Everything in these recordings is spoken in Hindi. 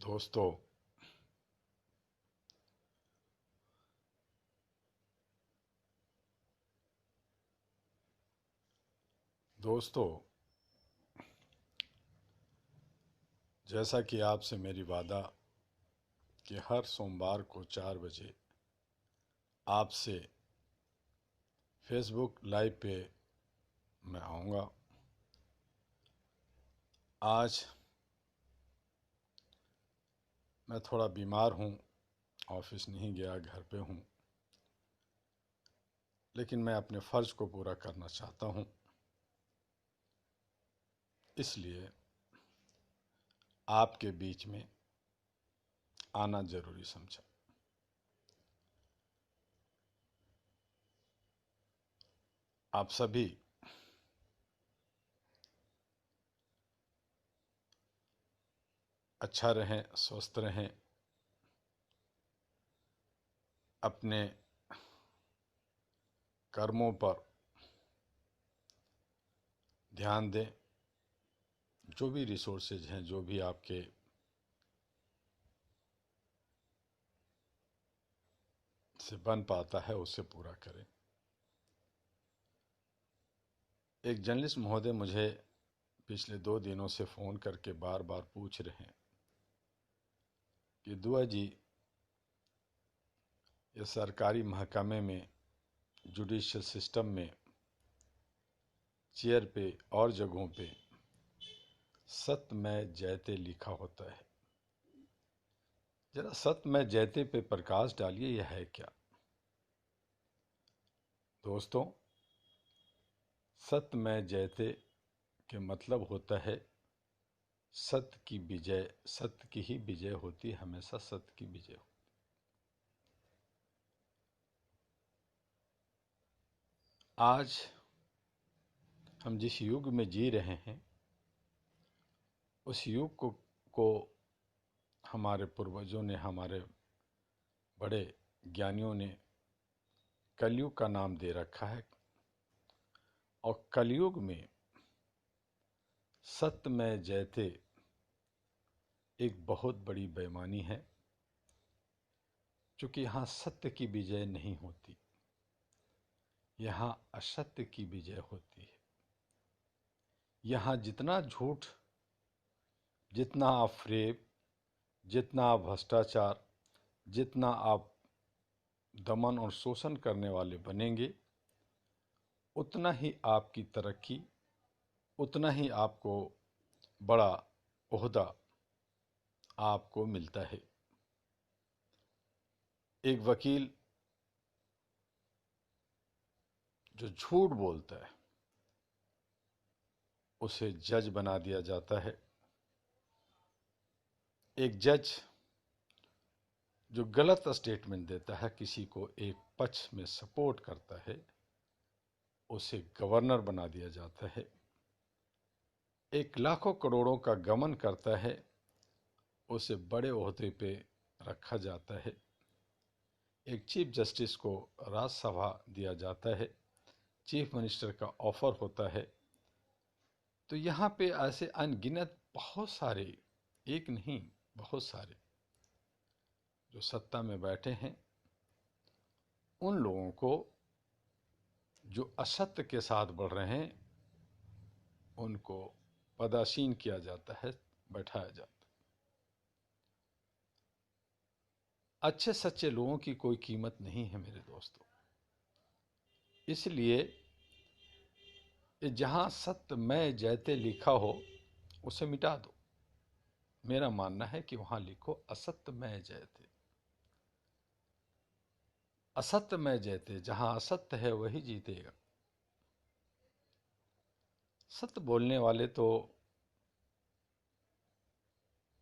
दोस्तों, दोस्तों, जैसा कि आपसे मेरी वादा कि हर सोमवार को 4 बजे आपसे फेसबुक लाइव पे मैं आऊँगा। आज मैं थोड़ा बीमार हूँ, ऑफिस नहीं गया, घर पे हूँ, लेकिन मैं अपने फ़र्ज़ को पूरा करना चाहता हूँ। इसलिए आपके बीच में आना ज़रूरी समझा। आप सभी अच्छा रहें, स्वस्थ रहें, अपने कर्मों पर ध्यान दें। जो भी रिसोर्सेज हैं, जो भी आपके से बन पाता है, उसे पूरा करें। एक जर्नलिस्ट महोदय मुझे पिछले 2 दिनों से फ़ोन करके बार बार पूछ रहे हैं कि दुआ जी, ये सरकारी महकमे में, जुडिशियल सिस्टम में, चेयर पे और जगहों पे सत्यमेव जयते लिखा होता है। जरा सत्यमेव जयते पे प्रकाश डालिए, यह है क्या? दोस्तों, सत्यमेव जयते के मतलब होता है सत्य की विजय। सत्य की ही विजय होती है, हमेशा सत्य की विजय होती। आज हम जिस युग में जी रहे हैं, उस युग को हमारे पूर्वजों ने, हमारे बड़े ज्ञानियों ने कलयुग का नाम दे रखा है। और कलयुग में सत्यमेव जयते एक बहुत बड़ी बेईमानी है, क्योंकि यहाँ सत्य की विजय नहीं होती, यहाँ असत्य की विजय होती है। यहाँ जितना झूठ, जितना आप फ्रेब, जितना आप भ्रष्टाचार, जितना आप दमन और शोषण करने वाले बनेंगे, उतना ही आपकी तरक्की, उतना ही आपको बड़ा ओहदा आपको मिलता है। एक वकील जो झूठ बोलता है, उसे जज बना दिया जाता है। एक जज जो गलत स्टेटमेंट देता है, किसी को एक पक्ष में सपोर्ट करता है, उसे गवर्नर बना दिया जाता है। एक लाखों करोड़ों का गमन करता है, उसे बड़े ओहदे पे रखा जाता है। एक चीफ जस्टिस को राज्यसभा दिया जाता है, चीफ मिनिस्टर का ऑफर होता है। तो यहाँ पे ऐसे अनगिनत बहुत सारे, एक नहीं बहुत सारे जो सत्ता में बैठे हैं, उन लोगों को जो असत्य के साथ बढ़ रहे हैं, उनको पदासीन किया जाता है, बैठाया जाता है। अच्छे सच्चे लोगों की कोई कीमत नहीं है मेरे दोस्तों। इसलिए जहां सत्यमेव जयते लिखा हो, उसे मिटा दो। मेरा मानना है कि वहां लिखो असत्यमेव जयते। असत्यमेव जयते, जहां असत्य है वही जीतेगा। सत्य बोलने वाले तो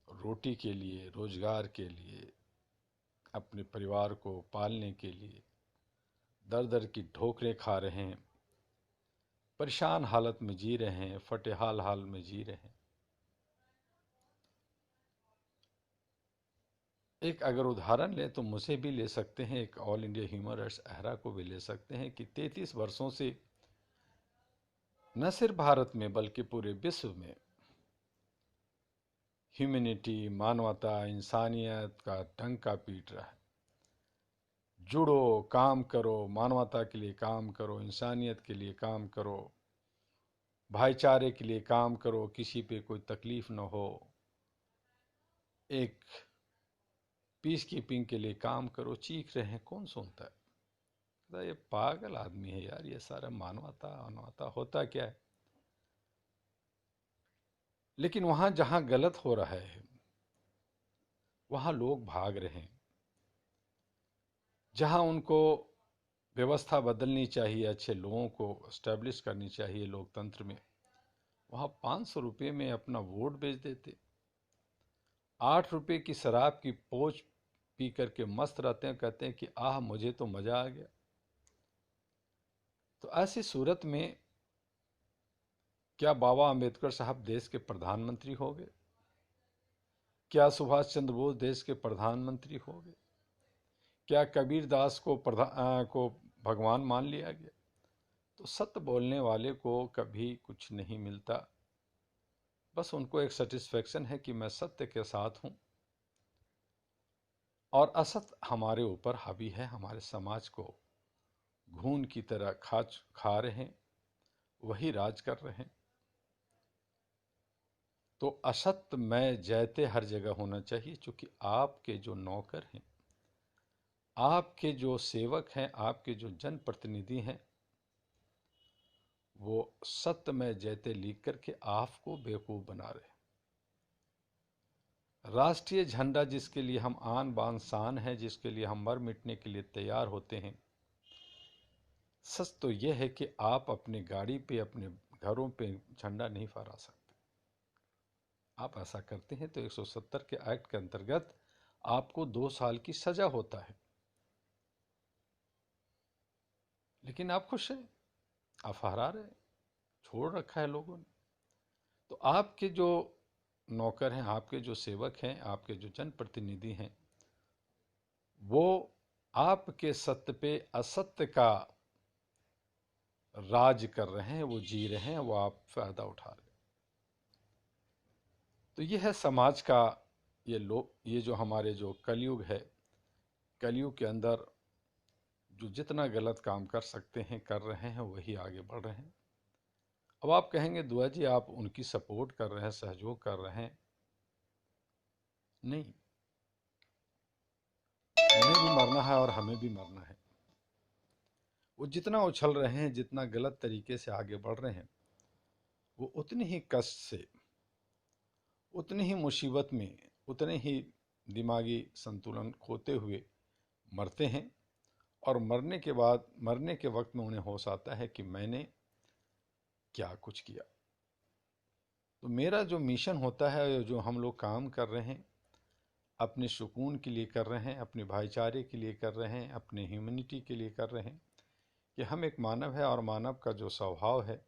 रोटी के लिए, रोजगार के लिए, अपने परिवार को पालने के लिए दर दर की ठोकरें खा रहे हैं, परेशान हालत में जी रहे हैं, फटेहाल हाल में जी रहे हैं। एक अगर उदाहरण लें तो मुझे भी ले सकते हैं, एक ऑल इंडिया ह्यूमन राइट्स एहरा को भी ले सकते हैं कि 33 वर्षों से न सिर्फ भारत में बल्कि पूरे विश्व में ह्यूमैनिटी, मानवता, इंसानियत का डंका पीट रहा है। जुड़ो, काम करो, मानवता के लिए काम करो, इंसानियत के लिए काम करो, भाईचारे के लिए काम करो, किसी पे कोई तकलीफ न हो, एक पीस कीपिंग के लिए काम करो, चीख रहे हैं, कौन सुनता है? ये पागल आदमी है यार, ये सारा मानवता मानवता होता क्या है? लेकिन वहां जहां गलत हो रहा है वहां लोग भाग रहे हैं। जहां उनको व्यवस्था बदलनी चाहिए, अच्छे लोगों को एस्टेब्लिश करनी चाहिए लोकतंत्र में, वहां 500 रुपये में अपना वोट बेच देते। 8 रुपये की शराब की पोच पी करके मस्त रहते हैं, कहते हैं कि आह मुझे तो मजा आ गया। तो ऐसी सूरत में क्या बाबा अंबेडकर साहब देश के प्रधानमंत्री हो गए? क्या सुभाष चंद्र बोस देश के प्रधानमंत्री हो गए? क्या कबीर दास को भगवान मान लिया गया? तो सत्य बोलने वाले को कभी कुछ नहीं मिलता। बस उनको एक सेटिस्फेक्शन है कि मैं सत्य के साथ हूं और असत्य हमारे ऊपर हावी है, हमारे समाज को घून की तरह खा रहे हैं, वही राज कर रहे हैं। तो असत्य में जयते हर जगह होना चाहिए, क्योंकि आपके जो नौकर हैं, आपके जो सेवक हैं, आपके जो जनप्रतिनिधि हैं, वो सत्य में जयते लिख करके आपको बेवकूफ बना रहे हैं। राष्ट्रीय झंडा जिसके लिए हम आन बान शान है, जिसके लिए हम मर मिटने के लिए तैयार होते हैं, सच तो यह है कि आप अपनी गाड़ी पे, अपने घरों पे झंडा नहीं फहरा सकते। आप ऐसा करते हैं तो 170 के एक्ट के अंतर्गत आपको 2 साल की सजा होता है। लेकिन आप खुश हैं, आप फहरा रहे हैं, छोड़ रखा है लोगों ने। तो आपके जो नौकर हैं, आपके जो सेवक हैं, आपके जो जनप्रतिनिधि हैं, वो आपके सत्य पे असत्य का राज कर रहे हैं, वो जी रहे हैं, वो आप फायदा उठा रहे हैं। तो ये है समाज का, ये जो हमारे जो कलयुग है, कलयुग के अंदर जो जितना गलत काम कर सकते हैं कर रहे हैं, वही आगे बढ़ रहे हैं। अब आप कहेंगे दुआ जी आप उनकी सपोर्ट कर रहे हैं, सहयोग कर रहे हैं। नहीं, उन्हें भी मरना है और हमें भी मरना है। वो जितना उछल रहे हैं, जितना गलत तरीके से आगे बढ़ रहे हैं, वो उतनी ही कष्ट से, उतनी ही मुसीबत में, उतने ही दिमागी संतुलन खोते हुए मरते हैं। और मरने के बाद, मरने के वक्त में उन्हें होश आता है कि मैंने क्या कुछ किया। तो मेरा जो मिशन होता है, जो हम लोग काम कर रहे हैं, अपने सुकून के लिए कर रहे हैं, अपने भाईचारे के लिए कर रहे हैं, अपने ह्यूमैनिटी के लिए कर रहे हैं, कि हम एक मानव है और मानव का जो स्वभाव है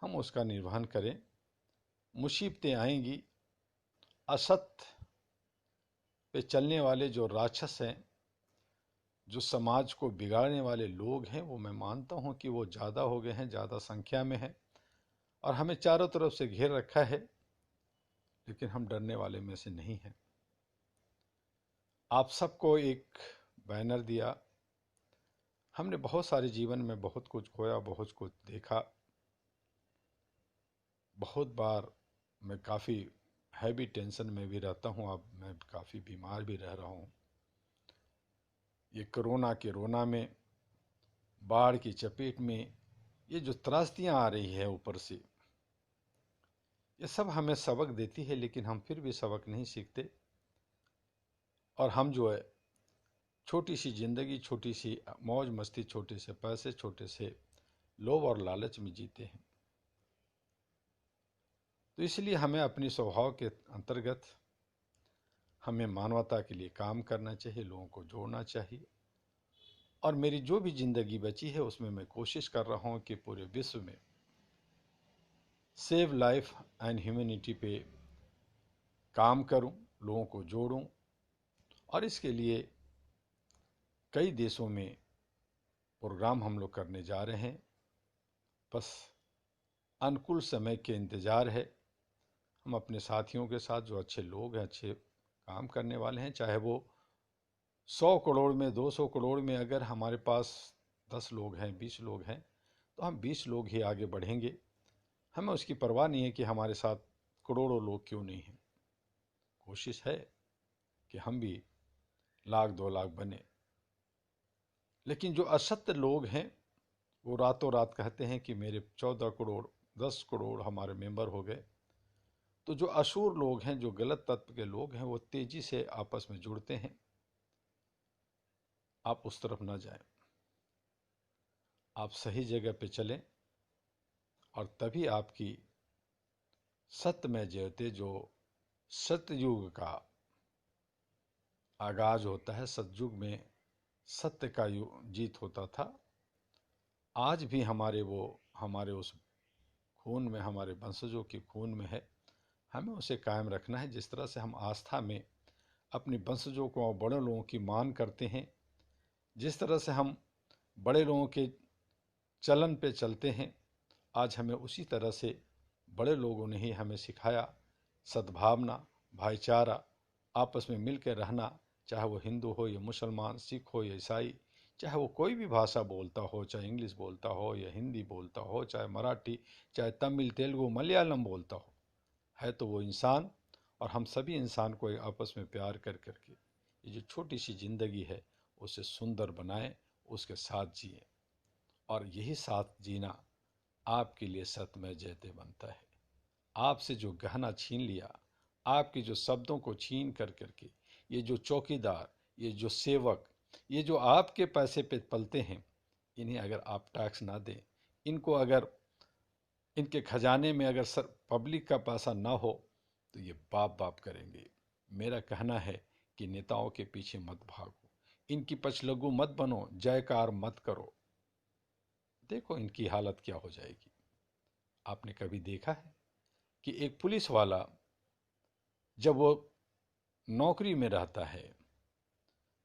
हम उसका निर्वहन करें। मुसीबतें आएंगी, असत्य पे चलने वाले जो राक्षस हैं, जो समाज को बिगाड़ने वाले लोग हैं, वो मैं मानता हूं कि वो ज़्यादा हो गए हैं, ज़्यादा संख्या में है और हमें चारों तरफ से घेर रखा है। लेकिन हम डरने वाले में से नहीं हैं। आप सबको एक बैनर दिया। हमने बहुत सारे जीवन में बहुत कुछ खोया, बहुत कुछ देखा। बहुत बार मैं काफ़ी हैवी टेंशन में भी रहता हूँ। अब मैं काफ़ी बीमार भी रह रहा हूँ। ये कोरोना के रोना में, बाढ़ की चपेट में, ये जो त्रासदियाँ आ रही है ऊपर से, ये सब हमें सबक देती है। लेकिन हम फिर भी सबक नहीं सीखते और हम जो है छोटी सी ज़िंदगी, छोटी सी मौज मस्ती, छोटे से पैसे, छोटे से लोभ और लालच में जीते हैं। तो इसलिए हमें अपनी स्वभाव के अंतर्गत हमें मानवता के लिए काम करना चाहिए, लोगों को जोड़ना चाहिए। और मेरी जो भी ज़िंदगी बची है उसमें मैं कोशिश कर रहा हूँ कि पूरे विश्व में सेव लाइफ एंड ह्यूमैनिटी पे काम करूँ, लोगों को जोड़ूँ। और इसके लिए कई देशों में प्रोग्राम हम लोग करने जा रहे हैं। बस अनुकूल समय के इंतज़ार है। हम अपने साथियों के साथ, जो अच्छे लोग हैं, अच्छे काम करने वाले हैं, चाहे वो 100 करोड़ में, 200 करोड़ में, अगर हमारे पास 10 लोग हैं, 20 लोग हैं, तो हम 20 लोग ही आगे बढ़ेंगे। हमें उसकी परवाह नहीं है कि हमारे साथ करोड़ों लोग क्यों नहीं हैं। कोशिश है कि हम भी 1 लाख 2 लाख बने। लेकिन जो असत्य लोग हैं वो रातों रात कहते हैं कि मेरे 14 करोड़ 10 करोड़ हमारे मेंबर हो गए। तो जो असूर लोग हैं, जो गलत तत्व के लोग हैं, वो तेजी से आपस में जुड़ते हैं। आप उस तरफ ना जाएं, आप सही जगह पे चलें, और तभी आपकी सत्य में जयते, जो सतयुग का आगाज होता है, सतयुग में सत्य का जीत होता था। आज भी हमारे उस खून में, हमारे वंशजों के खून में है। हमें उसे कायम रखना है। जिस तरह से हम आस्था में अपने वंशजों को और बड़े लोगों की मान करते हैं, जिस तरह से हम बड़े लोगों के चलन पे चलते हैं, आज हमें उसी तरह से बड़े लोगों ने ही हमें सिखाया सद्भावना, भाईचारा, आपस में मिलकर रहना। चाहे वो हिंदू हो या मुसलमान, सिख हो या ईसाई, चाहे वो कोई भी भाषा बोलता हो, चाहे इंग्लिश बोलता हो या हिंदी बोलता हो, चाहे मराठी, चाहे तमिल, तेलुगु, मलयालम बोलता हो, है तो वो इंसान। और हम सभी इंसान को आपस में प्यार कर करके ये जो छोटी सी जिंदगी है उसे सुंदर बनाएं, उसके साथ जिए। और यही साथ जीना आपके लिए सत्यमय जयते बनता है। आपसे जो गहना छीन लिया, आपके जो शब्दों को छीन कर करके, ये जो चौकीदार, ये जो सेवक, ये जो आपके पैसे पे पलते हैं, इन्हें अगर आप टैक्स ना दें, इनको अगर इनके खजाने में अगर पब्लिक का पैसा ना हो, तो ये बाप बाप करेंगे। मेरा कहना है कि नेताओं के पीछे मत भागो, इनकी पछलग्गू मत बनो, जयकार मत करो। देखो इनकी हालत क्या हो जाएगी। आपने कभी देखा है कि एक पुलिस वाला जब वो नौकरी में रहता है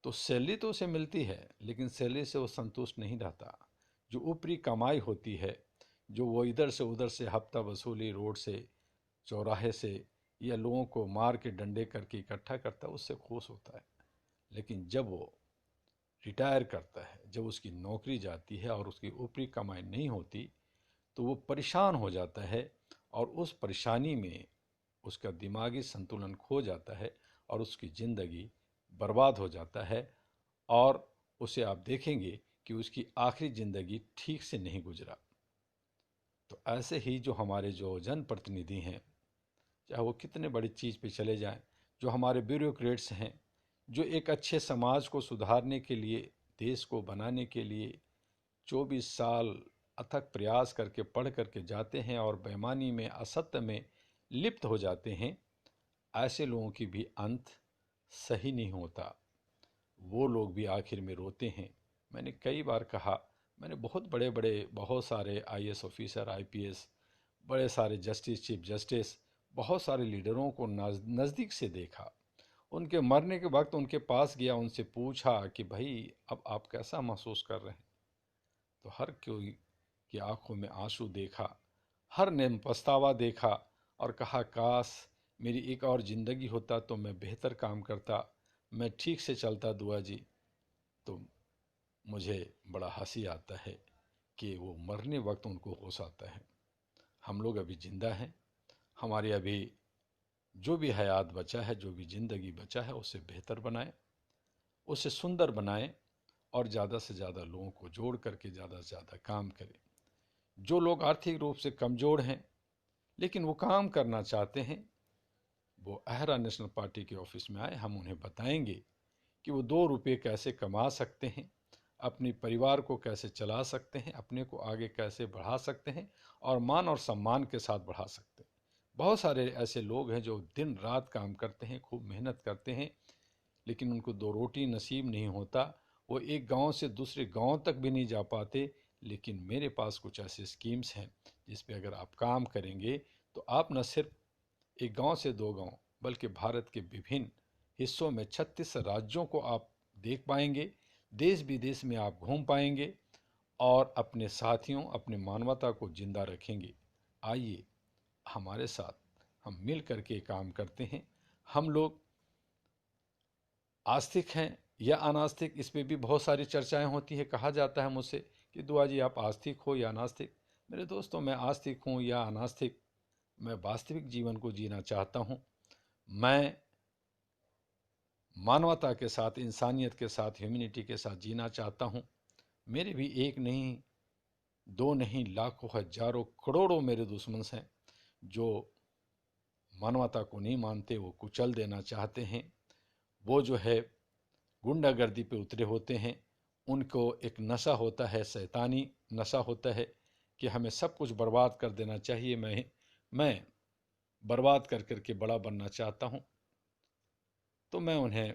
तो सैलरी तो उसे मिलती है, लेकिन सैलरी से वो संतुष्ट नहीं रहता। जो ऊपरी कमाई होती है, जो वो इधर से उधर से हफ्ता वसूली, रोड से, चौराहे से, या लोगों को मार के डंडे करके इकट्ठा करता है, उससे खुश होता है। लेकिन जब वो रिटायर करता है, जब उसकी नौकरी जाती है और उसकी ऊपरी कमाई नहीं होती, तो वो परेशान हो जाता है, और उस परेशानी में उसका दिमागी संतुलन खो जाता है और उसकी ज़िंदगी बर्बाद हो जाता है। और उसे आप देखेंगे कि उसकी आखिरी ज़िंदगी ठीक से नहीं गुजरा। तो ऐसे ही जो हमारे जो जनप्रतिनिधि हैं, चाहे वो कितने बड़ी चीज़ पे चले जाएं, जो हमारे ब्यूरोक्रेट्स हैं, जो एक अच्छे समाज को सुधारने के लिए, देश को बनाने के लिए 24 साल अथक प्रयास करके पढ़ करके जाते हैं और बेईमानी में, असत्य में लिप्त हो जाते हैं, ऐसे लोगों की भी अंत सही नहीं होता। वो लोग भी आखिर में रोते हैं। मैंने कई बार कहा, मैंने बहुत बड़े बड़े, बहुत सारे आईएएस ऑफिसर, आईपीएस, बड़े सारे जस्टिस, चीफ जस्टिस, बहुत सारे लीडरों को नज़दीक से देखा। उनके मरने के वक्त उनके पास गया, उनसे पूछा कि भाई अब आप कैसा महसूस कर रहे हैं। तो हर कोई की आंखों में आंसू देखा, हर ने पछतावा देखा और कहा काश मेरी एक और ज़िंदगी होता तो मैं बेहतर काम करता, मैं ठीक से चलता दुआ जी। तो मुझे बड़ा हंसी आता है कि वो मरने वक्त उनको होश आता है। हम लोग अभी ज़िंदा हैं, हमारी अभी जो भी हयात बचा है, जो भी ज़िंदगी बचा है, उसे बेहतर बनाएं, उसे सुंदर बनाएं, और ज़्यादा से ज़्यादा लोगों को जोड़ करके ज़्यादा से ज़्यादा काम करें। जो लोग आर्थिक रूप से कमज़ोर हैं लेकिन वो काम करना चाहते हैं, वो अहरा नेशनल पार्टी के ऑफिस में आए, हम उन्हें बताएंगे कि वो 2 रुपये कैसे कमा सकते हैं, अपने परिवार को कैसे चला सकते हैं, अपने को आगे कैसे बढ़ा सकते हैं, और मान और सम्मान के साथ बढ़ा सकते हैं। बहुत सारे ऐसे लोग हैं जो दिन रात काम करते हैं, खूब मेहनत करते हैं, लेकिन उनको 2 रोटी नसीब नहीं होता। वो एक गांव से दूसरे गांव तक भी नहीं जा पाते। लेकिन मेरे पास कुछ ऐसे स्कीम्स हैं जिस पे अगर आप काम करेंगे तो आप न सिर्फ एक गांव से 2 गांव, बल्कि भारत के विभिन्न हिस्सों में 36 राज्यों को आप देख पाएंगे, देश विदेश में आप घूम पाएंगे, और अपने साथियों, अपने मानवता को जिंदा रखेंगे। आइए हमारे साथ हम मिल करके काम करते हैं। हम लोग आस्तिक हैं या अनास्तिक, इस पे भी बहुत सारी चर्चाएं होती है। कहा जाता है मुझसे कि दुआ जी आप आस्तिक हो या नास्तिक। मेरे दोस्तों, मैं आस्तिक हूँ या अनास्तिक, मैं वास्तविक जीवन को जीना चाहता हूँ। मैं मानवता के साथ, इंसानियत के साथ, ह्यूमैनिटी के साथ जीना चाहता हूँ। मेरे भी एक नहीं, दो नहीं, लाखों, हजारों, करोड़ों मेरे दुश्मन हैं जो मानवता को नहीं मानते, वो कुचल देना चाहते हैं। वो जो है गुंडागर्दी पे उतरे होते हैं। उनको एक नशा होता है, शैतानी नशा होता है कि हमें सब कुछ बर्बाद कर देना चाहिए। मैं बर्बाद कर करके बड़ा बनना चाहता हूँ। तो मैं उन्हें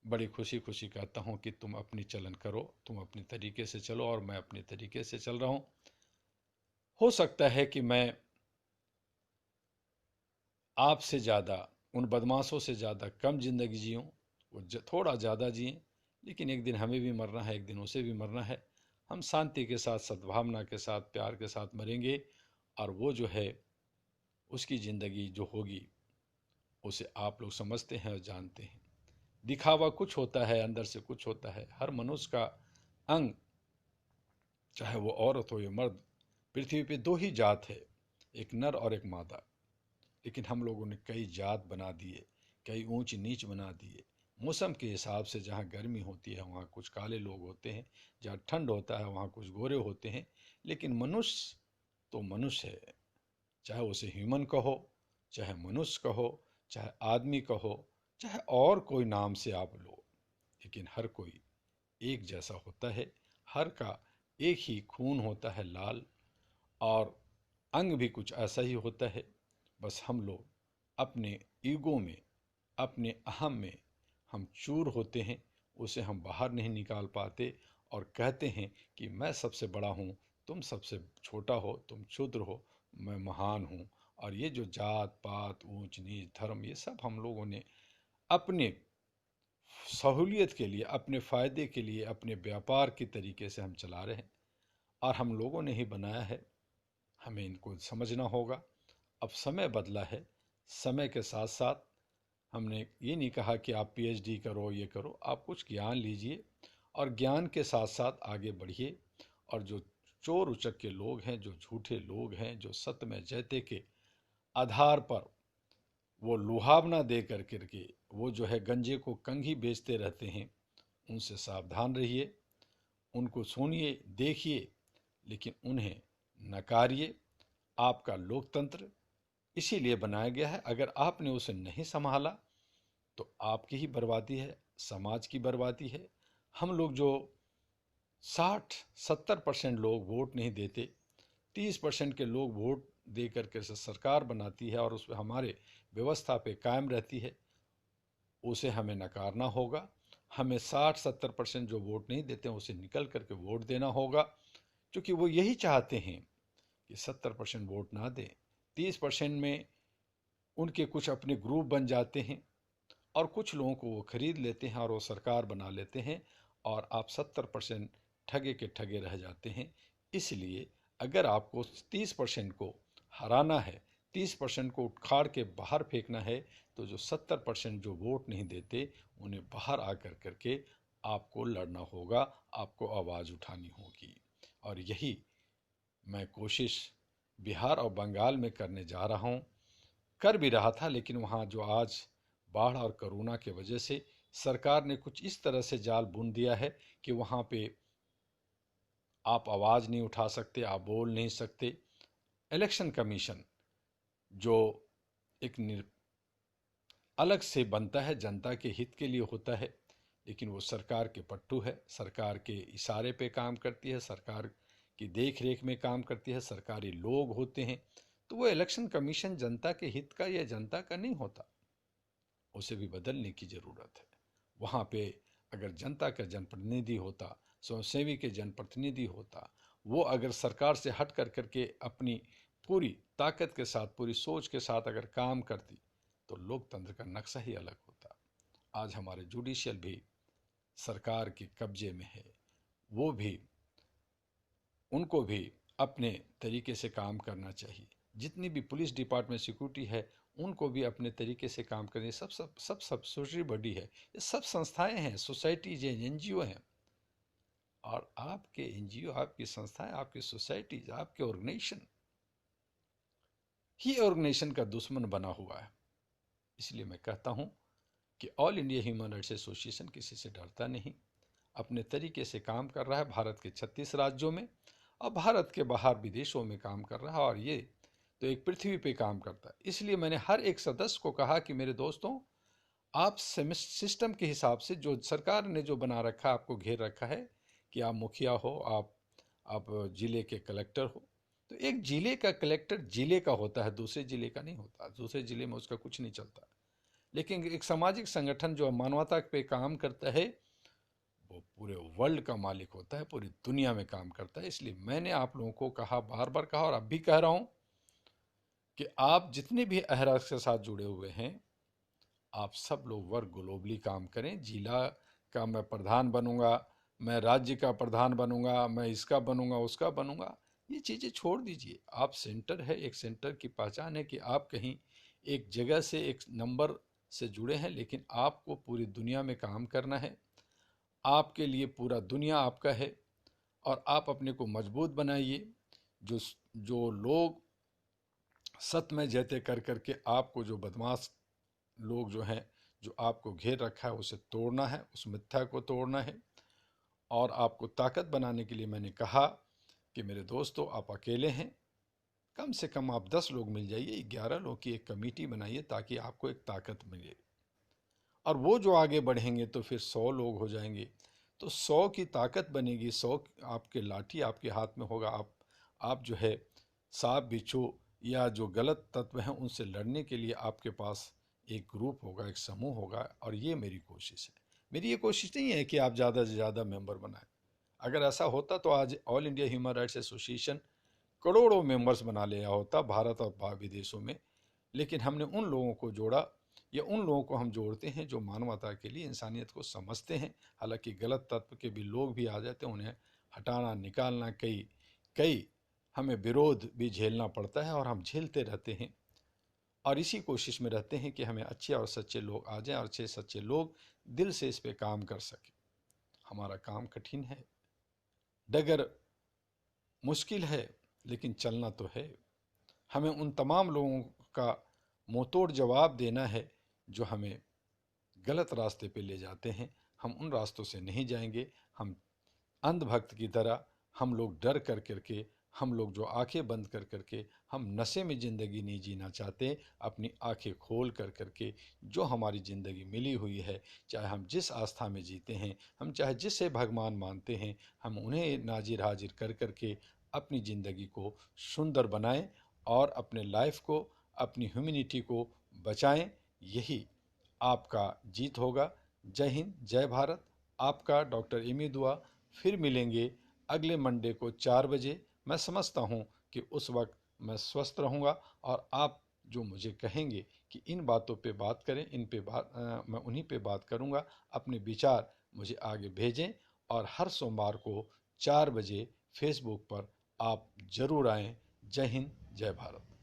बड़ी खुशी खुशी कहता हूँ कि तुम अपनी चलन करो, तुम अपने तरीके से चलो और मैं अपने तरीके से चल रहा हूँ। हो सकता है कि मैं आपसे ज़्यादा, उन बदमाशों से ज़्यादा कम जिंदगी जीऊँ, वो थोड़ा ज़्यादा जिए, लेकिन एक दिन हमें भी मरना है, एक दिन उसे भी मरना है। हम शांति के साथ, सद्भावना के साथ, प्यार के साथ मरेंगे और वो जो है उसकी ज़िंदगी जो होगी उसे आप लोग समझते हैं और जानते हैं। दिखावा कुछ होता है, अंदर से कुछ होता है। हर मनुष्य का अंग, चाहे वो औरत हो या मर्द, पृथ्वी पे दो ही जात है, एक नर और एक मादा। लेकिन हम लोगों ने कई जात बना दिए, कई ऊंच नीच बना दिए। मौसम के हिसाब से जहाँ गर्मी होती है वहाँ कुछ काले लोग होते हैं, जहाँ ठंड होता है वहाँ कुछ गोरे होते हैं। लेकिन मनुष्य तो मनुष्य है, चाहे उसे ह्यूमन कहो, चाहे मनुष्य कहो, चाहे आदमी कहो, चाहे और कोई नाम से आप लो, लेकिन हर कोई एक जैसा होता है। हर का एक ही खून होता है, लाल, और अंग भी कुछ ऐसा ही होता है। बस हम लोग अपने ईगो में, अपने अहम में हम चूर होते हैं, उसे हम बाहर नहीं निकाल पाते और कहते हैं कि मैं सबसे बड़ा हूँ, तुम सबसे छोटा हो, तुम क्षुद्र हो, मैं महान हूँ। और ये जो जात पात, ऊंच नीच, धर्म, ये सब हम लोगों ने अपने सहूलियत के लिए, अपने फ़ायदे के लिए, अपने व्यापार के तरीके से हम चला रहे हैं और हम लोगों ने ही बनाया है। हमें इनको समझना होगा। अब समय बदला है, समय के साथ साथ हमने ये नहीं कहा कि आप पीएचडी करो, ये करो, आप कुछ ज्ञान लीजिए और ज्ञान के साथ साथ आगे बढ़िए। और जो चोर उचक के लोग हैं, जो झूठे लोग हैं, जो सत्य में जयते के आधार पर वो लुहावना दे कर के वो जो है गंजे को कंघी बेचते रहते हैं, उनसे सावधान रहिए। उनको सुनिए, देखिए, लेकिन उन्हें नकारिए। आपका लोकतंत्र इसीलिए बनाया गया है। अगर आपने उसे नहीं संभाला तो आपकी ही बर्बादी है, समाज की बर्बादी है। हम लोग जो 60-70% लोग वोट नहीं देते, 30% के लोग वोट दे करके से सरकार बनाती है और उस पर हमारे व्यवस्था पे कायम रहती है, उसे हमें नकारना होगा। हमें 60-70% जो वोट नहीं देते हैं उसे निकल करके वोट देना होगा, क्योंकि वो यही चाहते हैं कि 70% वोट ना दें, 30% में उनके कुछ अपने ग्रुप बन जाते हैं और कुछ लोगों को वो खरीद लेते हैं और वो सरकार बना लेते हैं और आप 70% ठगे के ठगे रह जाते हैं। इसलिए अगर आपको 30% को हराना है, 30% को उखाड़ के बाहर फेंकना है, तो जो 70% जो वोट नहीं देते उन्हें बाहर आकर करके आपको लड़ना होगा, आपको आवाज़ उठानी होगी। और यही मैं कोशिश बिहार और बंगाल में करने जा रहा हूँ, कर भी रहा था। लेकिन वहाँ जो आज बाढ़ और कोरोना के वजह से सरकार ने कुछ इस तरह से जाल बुन दिया है कि वहाँ पे आप आवाज़ नहीं उठा सकते, आप बोल नहीं सकते। इलेक्शन कमीशन जो एक अलग से बनता है, जनता के हित के लिए होता है, लेकिन वो सरकार के पट्टू है, सरकार के इशारे पे काम करती है, सरकार की देख रेख में काम करती है, सरकारी लोग होते हैं। तो वो इलेक्शन कमीशन जनता के हित का या जनता का नहीं होता, उसे भी बदलने की ज़रूरत है। वहाँ पे अगर जनता का जनप्रतिनिधि होता, स्वयंसेवी के जनप्रतिनिधि होता, वो अगर सरकार से हट कर करके अपनी पूरी ताकत के साथ, पूरी सोच के साथ अगर काम करती, तो लोकतंत्र का नक्शा ही अलग होता। आज हमारे जुडिशियल भी सरकार के कब्जे में है, वो भी, उनको भी अपने तरीके से काम करना चाहिए। जितनी भी पुलिस डिपार्टमेंट सिक्योरिटी है उनको भी अपने तरीके से काम करने, सब सोशल बॉडी है, ये सब संस्थाएं हैं, सोसाइटीज हैं, एनजीओ हैं। और आपके एनजीओ, आपकी संस्थाएं, आपकी सोसाइटीज, आपके ऑर्गेनाइजेशन ही ऑर्गेनाइजेशन का दुश्मन बना हुआ है। इसलिए मैं कहता हूं कि all India human rights association किसी से डरता नहीं, अपने तरीके से काम कर रहा है भारत के 36 राज्यों में और भारत के बाहर विदेशों में काम कर रहा है, और ये तो एक पृथ्वी पे काम करता है। इसलिए मैंने हर एक सदस्य को कहा कि मेरे दोस्तों, आप सिस्टम के हिसाब से जो सरकार ने जो बना रखा, आपको घेर रखा है कि आप मुखिया हो, आप जिले के कलेक्टर हो, तो एक जिले का कलेक्टर जिले का होता है, दूसरे जिले का नहीं होता, दूसरे जिले में उसका कुछ नहीं चलता। लेकिन एक सामाजिक संगठन जो मानवता पे काम करता है वो पूरे वर्ल्ड का मालिक होता है, पूरी दुनिया में काम करता है। इसलिए मैंने आप लोगों को कहा, बार बार कहा और अब भी कह रहा हूं कि आप जितने भी अहराज के साथ जुड़े हुए हैं, आप सब लोग वर्क ग्लोबली काम करें। जिला का मैं प्रधान बनूंगा, मैं राज्य का प्रधान बनूंगा, मैं इसका बनूंगा, उसका बनूंगा, ये चीज़ें छोड़ दीजिए। आप सेंटर है, एक सेंटर की पहचान है कि आप कहीं एक जगह से एक नंबर से जुड़े हैं, लेकिन आपको पूरी दुनिया में काम करना है। आपके लिए पूरा दुनिया आपका है और आप अपने को मजबूत बनाइए। जो जो लोग सत्य में जयते कर करके आपको, जो बदमाश लोग जो हैं, जो आपको घेर रखा है, उसे तोड़ना है, उस मिथ्या को तोड़ना है। और आपको ताकत बनाने के लिए मैंने कहा कि मेरे दोस्तों, आप अकेले हैं, कम से कम आप 10 लोग मिल जाइए, 11 लोग की एक कमेटी बनाइए ताकि आपको एक ताकत मिले। और वो जो आगे बढ़ेंगे तो फिर 100 लोग हो जाएंगे, तो 100 की ताकत बनेगी। 100 आपके लाठी आपके हाथ में होगा। आप जो है सांप बिच्छू या जो गलत तत्व हैं उनसे लड़ने के लिए आपके पास एक ग्रुप होगा, एक समूह होगा। और ये मेरी कोशिश है। मेरी ये कोशिश नहीं है कि आप ज़्यादा से ज़्यादा मेंबर बनाएं। अगर ऐसा होता तो आज all India human rights association करोड़ों मेंबर्स बना लिया होता भारत और विदेशों में। लेकिन हमने उन लोगों को जोड़ा, या उन लोगों को हम जोड़ते हैं जो मानवता के लिए, इंसानियत को समझते हैं। हालांकि गलत तत्व के भी लोग भी आ जाते हैं, उन्हें हटाना, निकालना, कई कई हमें विरोध भी झेलना पड़ता है और हम झेलते रहते हैं। और इसी कोशिश में रहते हैं कि हमें अच्छे और सच्चे लोग आ जाएं और अच्छे सच्चे लोग दिल से इस पे काम कर सकें। हमारा काम कठिन है, डगर मुश्किल है, लेकिन चलना तो है। हमें उन तमाम लोगों का मुंहतोड़ जवाब देना है जो हमें गलत रास्ते पे ले जाते हैं। हम उन रास्तों से नहीं जाएंगे। हम अंधभक्त की तरह हम लोग डर कर करके, हम लोग जो आंखें बंद कर करके, हम नशे में ज़िंदगी नहीं जीना चाहते। अपनी आंखें खोल कर करके जो हमारी ज़िंदगी मिली हुई है, चाहे हम जिस आस्था में जीते हैं, हम चाहे जिससे भगवान मानते हैं, हम उन्हें नाजिर हाजिर कर करके अपनी ज़िंदगी को सुंदर बनाएं और अपने लाइफ को, अपनी ह्यूमैनिटी को बचाएं। यही आपका जीत होगा। जय हिंद, जय भारत। आपका डॉक्टर एमी दुआ। फिर मिलेंगे अगले मंडे को 4 बजे। मैं समझता हूँ कि उस वक्त मैं स्वस्थ रहूँगा और आप जो मुझे कहेंगे कि इन बातों पे बात करें, इन पे मैं उन्हीं पे बात करूँगा। अपने विचार मुझे आगे भेजें और हर सोमवार को 4 बजे फेसबुक पर आप जरूर आएँ। जय हिंद, जय भारत।